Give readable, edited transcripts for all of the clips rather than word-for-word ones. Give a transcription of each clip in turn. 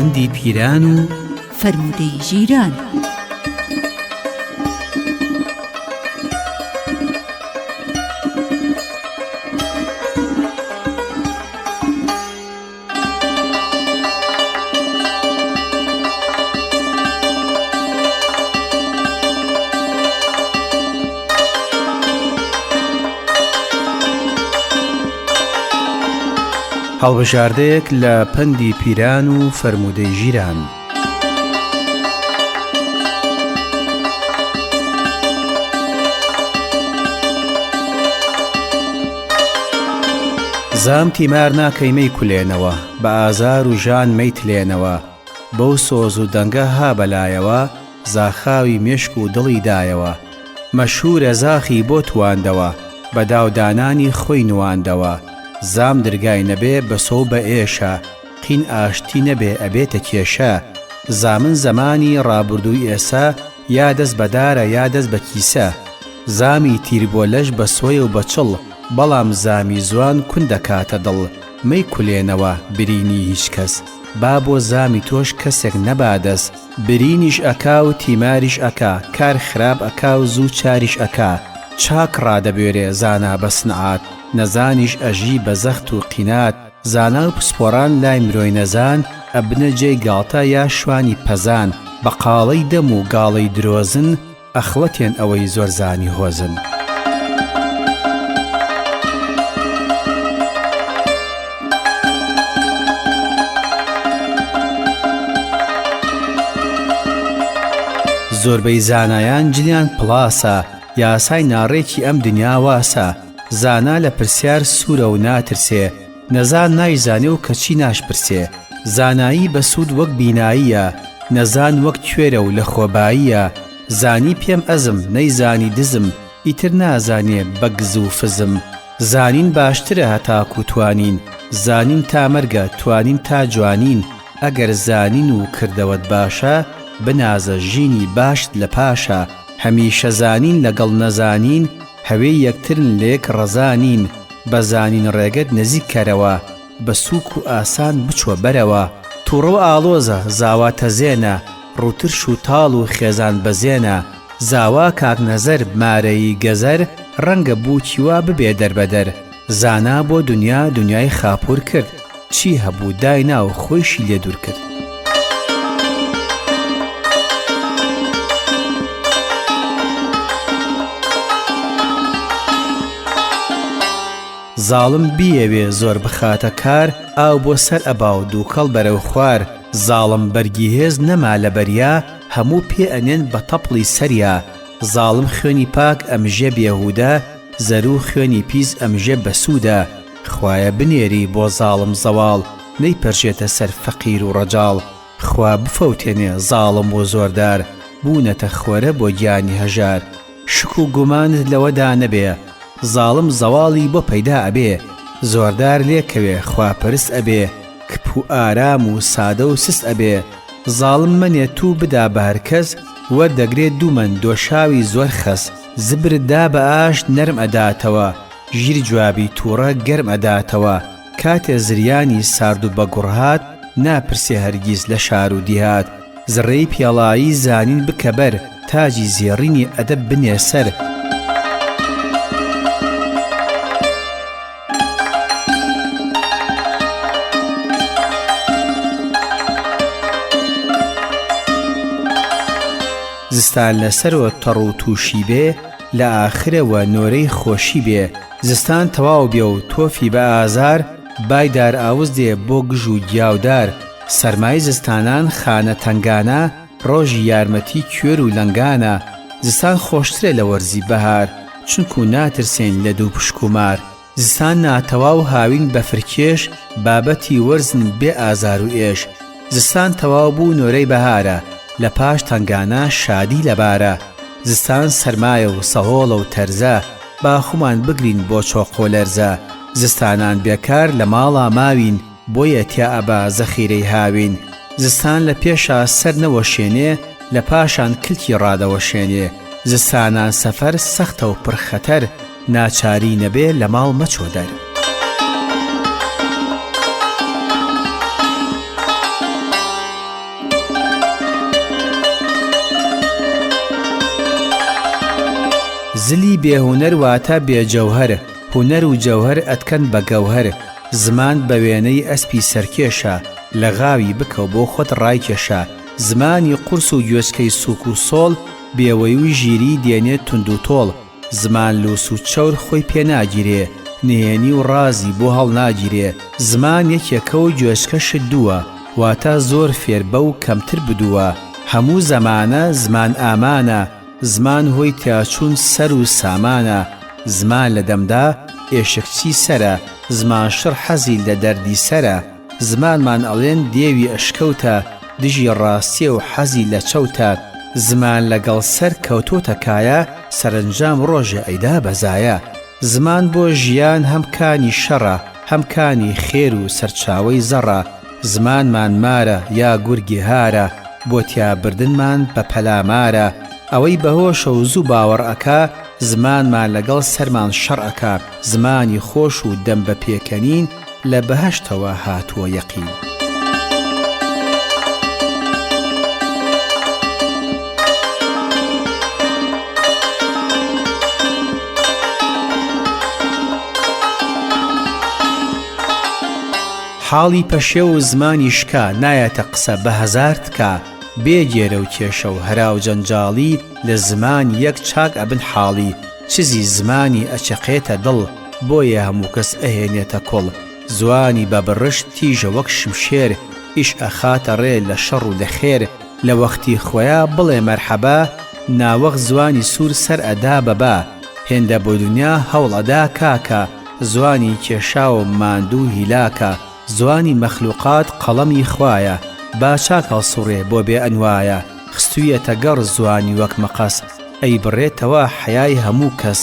پەندی پیران و فرمودەی ژیران. هەڵبژاردەیەک لە پەندی پیران و فەرمودەی ژیران. زام تیمار ناکەی مەی کولێنەوە، بە ئازار و ژان مەیتلێنەوە، بەو سۆز و دەنگە ها بەلایەوە، زاخاوی مێشک و دڵی دایەوە، مەشهورە زاخی بۆ تواندەوە، بەداودانانی خۆی نواندەوە، زام درگای نەبێ بەسۆ بە ئێشە، قین ئاشتی نەبێ ئەبێتە کێشە، زامن زەمانی ڕابردووی ئێسا، یا دەست بەدارە یا دەست بە کیسە، زامی تیر بۆ لەش بە سۆی و بەچڵ، بەڵام زامی زوان کون دەکاتە دڵ، مەی کولێنەوە برینی هیچ کەس، با بۆ زامی تۆش کەسێک نەبادەست، برینیش ئەکا و تیماریش ئەکا، کار خراپ ئەکا و زوو چاریش ئەکا، چاک ڕادەبێرێ زانا بە سنعات، نەزانیش ئەژی بە زەخت و قینات، زانا و پسپۆران لای مرۆی نەزان، ئەبنە جێی گاڵتە یا شوانی پەزان، بە قاڵەی دەم و گاڵەی درۆزن، ئەخڵەتێن ئەوەی زۆر زانی هۆزن. زۆربەی زانایان جلیان پڵاسە، یاسای ناڕێکی ئەم دنیا واسە، زانا لە پرسیار سوورە و ناترسێ، نەزان نایزانێ و کەچی ناشپرسێ، زانایی بە سوود وەک بیناییە، نەزان وەک کوێرە و لە خۆباییە، زانی پێم ئەزم نەیزانی دزم، ئیتر نازانێ بەگز و فزم، زانین باشترە هەتاکو توانین، زانین تا مەرگە توانین تا جوانین، ئەگەر زانین و کردەوەت باشە، بنازە ژینی باشت لە پاشە، هەمیشە زانین لەگەڵ نەزانین، هەوێ یەکترن لێک ڕەزانین، بە زانین ڕێگەت نزیک کەرەوە، بە سووک و ئاسان بچوە بەرەوە، تووڕە و ئاڵۆزە زاواتە زێنە، ڕووترش و تاڵ و خێزان بەزێنە، زاوا کاک نەزەر مارەی گەزەر، ڕەنگە بووکی وا ببێ دەربەدەر، زانا بۆ دنیا دنیای خاپۆر کرد، چی هەبوو داینا و خۆیشی لێ دوور کرد. زاڵم بیەوێ زۆر بخاتە کار، ئاو بۆ سەر ئەبا و دووکەڵ بەرەو خوار، زاڵم بەرگی هێز نەما لە بەریا، هەموو پێ ئەنێن بە تەپڵی سەریا، زاڵم خوێنی پاک ئەمژێ بێهوودە، زەرو خوێنی پیس ئەمژێ بەسوودە، خوایە بنێری بۆ زاڵم زەواڵ، نەیپەرژێتە سەر فەقیر و ڕەجاڵ، خوا بفەوتێنێ زاڵم بۆ زۆردار، بوونەتە خۆرە بۆ گیانی هەژار، شک و گومانت لەوەدا نەبێ، زاڵم زەواڵی بۆ پەیدا ئەبێ، زۆردار لێکەوێ خواپەرست ئەبێ، کپ و ئارام و سادە و سست ئەبێ، زاڵم منێ تو بدا بە هەرکەس، وەردەگرێت دوومەن دۆشاوی زۆر خەس، زبردا بە ئاش نەرم ئەداتەوە، ژیر جوابی تووڕە گەرم ئەداتەوە، کاتێ زریانی سارد و بەگوڕهات، ناپرسێ هەرگیز لە شار و دیهات، زڕێی پێڵایی زانین بکە بەر، تاجی زێڕینی ئەدەب بنێ سەر، زستان لەسەرەوە تەڕ و تووشی بێ، لە ئاخرەوە نۆرەی خۆشی بێ، زستان تەواو بێ و تۆفی بە ئازار، بایدار ئاوز دێ بۆ گژ و گیاودار، سەرمای زستانان خانە تەنگانە، ڕۆژی یارمەتی کوێر و لەنگانە، زستان خۆشترە لە وەرزی بەهار، چونکو ناترسێن لە دوو پشک و مار، زستان ناتەواو هاوین بە فرکێش، بابەتی وەرزن بێ ئازار و ئێش، زستان تەواو بوو نۆرەی بەهارە، لە پاش تەنگانە شادی لەبارە، زستان سەرمایە و سەهۆڵە و تەرزە، باخومان بگرین بۆ چۆقۆ لەرزە، زستانان بێکار لە ماڵا ماوین، بۆیە تیا ئەبا زەخیرەی هاوین، زستان لە پێشا سەر نەوەشێنێ، لە پاشان کلکی ڕادەوەشێنێ، زستانان سەفەر سەختە و پڕخەتەر، ناچاری نەبێ لە ماڵ مەچۆ دەر. زلی بێهونەر واتە بێجەوهەر هونەر و جەوهەر ئەتکەن بە گەوهەر زمان بە وێنەی ئەسپی سەرکێشە لە غاوی بکەو بۆ خۆت ڕایکێشە زمانی قورس و گوێچکەی سووک و سۆڵ بێوەی و ژیری دێنێت تونند و تۆڵ زمان لوس و چەور خۆی پێ ناگیرێ نهێنی و ڕازی بۆ هەڵ ناگیرێ زمان یەکێکە و گوێچکەشت دووە واتە زۆر فێر بە و کەمتر بدووە هەموو زەمانە زمان ئامانە زمان هۆی تیاچوون سەر و سامانە زمان لە دەمدا ئێشکچی سەرە زمان شڕ حەزی لە دەردی سەرە زمانمان ئەڵێن دێوی ئەشکەوتە دژی ڕاستیە و حەزی لە چەوتە زمان لەگەڵ سەر کەوتۆتە کایە سەرنجام ڕۆژە ئەیدا بەزایە زمان بۆ ژیان هەم کانی شەڕە هەم کانی خێر و سەرچاوەی زەڕە زمانمان مارە یا گورگی هارە بۆ تیابردنمان بە پەلامارە ئەوەی بەهۆشە و زوو باوەڕەکە زمانمان لەگەڵ سەرمان شەڕەکە زمانی خۆش و دەم بە پێکەنین لە بەهەشتەوە هاتووە یەقین حاڵی پەشێ و زمانی شکا نایەتە قسە بە هەزار تکا بێگێرە و کێشە و هەرا و جەنجاڵی لە زمان یەک چاک ئەبن حاڵی چزی زمانی ئەچەقێتە دڵ بۆیە هەموو کەس ئەهێنێتە کۆڵ زوانی بە بڕشت تیژە وەک شمشێر ئیش ئەخاتە ڕێ لە شەڕ و لە خێر لە وەختی خۆیا بڵێ مەرحەبا ناوەخ زوانی سوور سەر ئەدا بەبا هێندە بۆ دنیا هەوڵ ئەدا کاکە زوانی کێشا و ماندوو هیلاکە زوانی مەخلوقات قەڵەمی خوایە با چاک هەڵسوڕێ بۆ بێ ئەنوایە خستوویەتە گەڕ زوانی وەک مەقەس ئەی بڕێتەوە حەیای هەموو کەس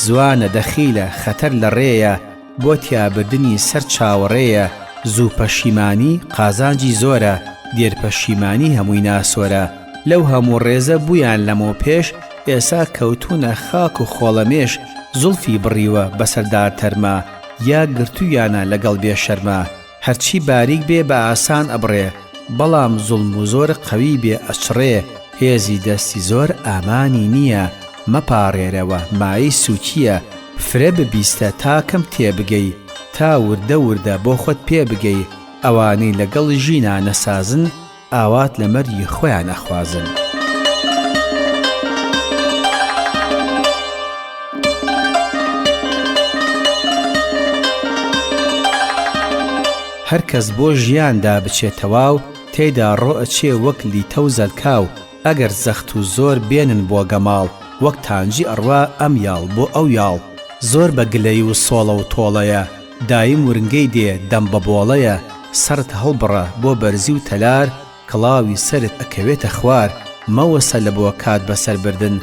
زوانە دەخیلە خەتەر لە ڕێیە بۆ تیابردنی سەر چاوەڕێیە زوو پەشیمانی قازانجی زۆرە دێر پەشیمانی هەمووی ناسۆرە لەو هەموو ڕێزە بوویان لەمەوە پێش ئێسا کەوتونە خاک و خۆڵەمێش زولفی بڕیوە بەسەردار تەرما یا گرتوویانە لەگەڵ بێشەرما هەرچی باریک بێ بە ئاسان ئەبڕێ بەڵام زوڵم و زۆر قەوی بێ ئەچڕێ هێزی دەستی زۆر ئامانی نییە مەپارێرەوە مای سوچیە فرە ببیستە تاکەم تێبگەی تا وردە وردە بۆ خۆت پێ بگەی ئەوانەی لەگەڵ ژینا نەسازن ئاوات لە مەری خۆیان ئەخوازن هەر کەس بۆ ژیاندا بچێتەوە و تێیدا ڕۆ ئەچێ وەک لیتە و زەلکاو ئەگەر زەخت و زۆر بێنن بۆ گەماڵ وەک تانجی ئەڕوا ئەم یاڵ بۆ ئەو یاڵ زۆر بە گلەی و سۆڵە و تۆڵەیە دایم ورنگەی دێ دەم بە بۆڵەیە سەرت هەڵبڕە بۆ بەرزی و تەلار کڵاوی سەرت ئەکەوێتە خوار مەوەسە لە بۆ کات بەسەربردن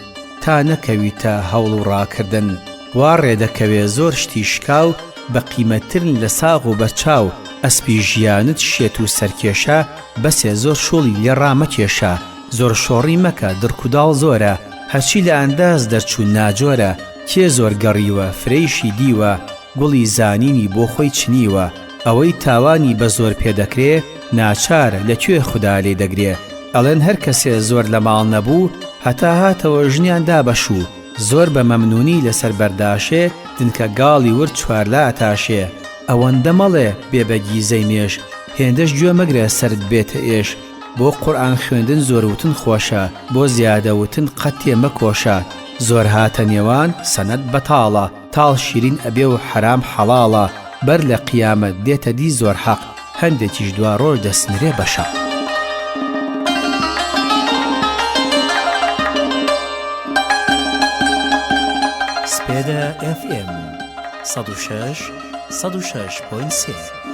تا نەکەویتە هەوڵ و ڕاکردن وا ڕێدەکەوێ زۆر شتی شکاو بە قیمەتترن لە ساغ و بەرچاو ئەسپی ژیانت شێت و سەرکێشە بەسێ زۆر شۆڵی لێ ڕامەکێشە زۆر شۆڕی مەکە درکوداڵ زۆرە هەرچی لە ئەنداز دەرچوون ناجۆرە کێ زۆر گەڕیوە فرەیشی دیوە گوڵی زانینی بۆ خۆی چنیوە ئەوەی تاوانی بە زۆر پێدەکرێ ناچارە لەکوێ خوددا لێ دەگرێ ئەڵێن هەر کەسێ زۆر لە ماڵ نەبوو هەتا هاتەوە ژنیان دابەشوو زۆر بە مەمنونی لەسەر بەرداشێ دنکە گاڵی ورد چوارلا ئەتاشێ ئەوەندە مەڵێ بێبەگیزەی مێش هێندەش گوێ مەگرە سرد بێتە ئێش بۆ قورئان خوێندن زۆروتن خۆشە بۆ زیادەوتن قەت تێ مەکۆشە زۆر هاتە نێوان سەنەد بەتاڵە تاڵ شیرین ئەبێ و حرام حەڵاڵە بەر لە قیامەت دێتە دی زۆر حەق هەندێکیش دوا ڕۆژ دەسنرێ بەشە سپێدە FM 106.3